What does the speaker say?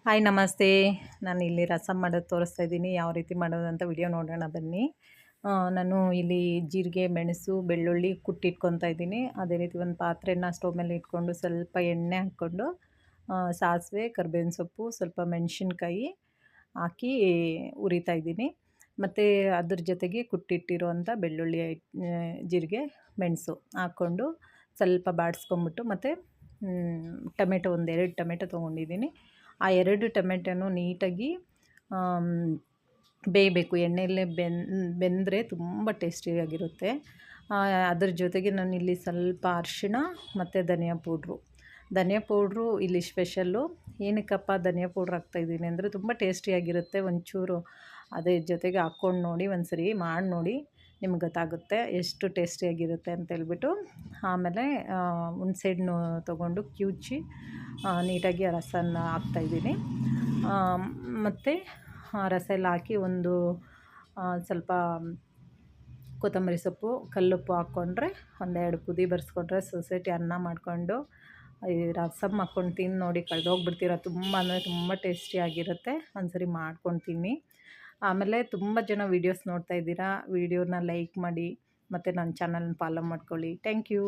Hi ನಮಸ್ತೆ. ನಾನು ಇಲ್ಲಿ ರಸಮ್ ಮಾಡೋದು ತೋರಿಸ್ತಾ ಇದ್ದೀನಿ. ಯಾವ ರೀತಿ ಮಾಡೋದು ಅಂತ ವಿಡಿಯೋ ನೋಡೋಣ ಬನ್ನಿ. ನಾನು ಇಲ್ಲಿ ಜೀರಿಗೆ, ಮೆಣಸು, ಬೆಳ್ಳುಳ್ಳಿ ಕುಟ್ಟಿಟ್ಕೊತಾ ಇದ್ದೀನಿ. ಅದೇ ರೀತಿ ಒಂದು ಪಾತ್ರೆನ ಸ್ಟವ್ ಮೇಲೆ ಇಟ್ಕೊಂಡು ಸ್ವಲ್ಪ ಎಣ್ಣೆ ಹಾಕ್ಕೊಂಡು ಸಾಸಿವೆ, ಕರಿಬೇವಿನ ಸೊಪ್ಪು, ಸ್ವಲ್ಪ ಮೆಣಸಿನ್ಕಾಯಿ ಹಾಕಿ ಹುರಿತಾ ಇದ್ದೀನಿ. ಮತ್ತು ಅದ್ರ ಜೊತೆಗೆ ಕುಟ್ಟಿಟ್ಟಿರುವಂಥ ಬೆಳ್ಳುಳ್ಳಿ, ಜೀರಿಗೆ, ಮೆಣಸು ಹಾಕ್ಕೊಂಡು ಸ್ವಲ್ಪ ಬಾಡಿಸ್ಕೊಂಬಿಟ್ಟು ಮತ್ತು ಟೊಮೆಟೊ ಒಂದೆರಡು ಟೊಮೆಟೊ ತೊಗೊಂಡಿದ್ದೀನಿ. ಆ 2 ಟೊಮೆಟೊನೂ ನೀಟಾಗಿ ಬೇಯಬೇಕು. ಎಣ್ಣೆಯಲ್ಲೇ ಬೆಂದರೆ ತುಂಬ ಟೇಸ್ಟಿಯಾಗಿರುತ್ತೆ. ಅದ್ರ ಜೊತೆಗೆ ನಾನಿಲ್ಲಿ ಸ್ವಲ್ಪ ಅರಿಶಿಣ ಮತ್ತು ಧನಿಯಾ ಪೌಡ್ರು ಇಲ್ಲಿ ಸ್ಪೆಷಲ್ಲು. ಏನಕ್ಕಪ್ಪ ಧನಿಯಾ ಪೌಡ್ರ್ ಹಾಕ್ತಾಯಿದ್ದೀನಿ ಅಂದರೆ ತುಂಬ ಟೇಸ್ಟಿಯಾಗಿರುತ್ತೆ. ಒಂಚೂರು ಅದೇ ಜೊತೆಗೆ ಹಾಕ್ಕೊಂಡು ನೋಡಿ, ಒಂದು ಸರಿ ಮಾಡಿ ನೋಡಿ, ನಿಮ್ಗೆ ಗೊತ್ತಾಗುತ್ತೆ ಎಷ್ಟು ಟೇಸ್ಟಿಯಾಗಿರುತ್ತೆ ಅಂತೇಳ್ಬಿಟ್ಟು. ಆಮೇಲೆ ಹುಣ್ಸೆಹಣ್ಣು ತೊಗೊಂಡು ಕಿವುಚಿ ನೀಟಾಗಿ ಆ ರಸನ ಹಾಕ್ತಾಯಿದ್ದೀನಿ. ಮತ್ತು ರಸ ಎಲ್ಲ ಹಾಕಿ ಒಂದು ಸ್ವಲ್ಪ ಕೊತ್ತಂಬರಿ ಸೊಪ್ಪು, ಕಲ್ಲುಪ್ಪು ಹಾಕ್ಕೊಂಡ್ರೆ ಒಂದೆರಡು ಕುದಿ ಬರ್ಸ್ಕೊಂಡ್ರೆ ಸೊಸೈಟಿ ಅನ್ನ ಮಾಡಿಕೊಂಡು ಈ ರಸಮ್ ಹಾಕ್ಕೊಂಡು ತಿಂದು ನೋಡಿ, ಕಳೆದೋಗ್ಬಿಡ್ತೀರ. ತುಂಬ ಅಂದರೆ ತುಂಬ ಟೇಸ್ಟಿಯಾಗಿರುತ್ತೆ. ಒಂದು ಸರಿ ಮಾಡ್ಕೊಂಡು ತಿನ್ನಿ. ಆಮೇಲೆ ತುಂಬ ಜನ ವೀಡಿಯೋಸ್ ನೋಡ್ತಾ ಇದ್ದೀರಾ. ವೀಡಿಯೋನ ಲೈಕ್ ಮಾಡಿ ಮತ್ತು ನನ್ನ ಚಾನಲ್ನ ಫಾಲೋ ಮಾಡ್ಕೊಳ್ಳಿ. Thank you.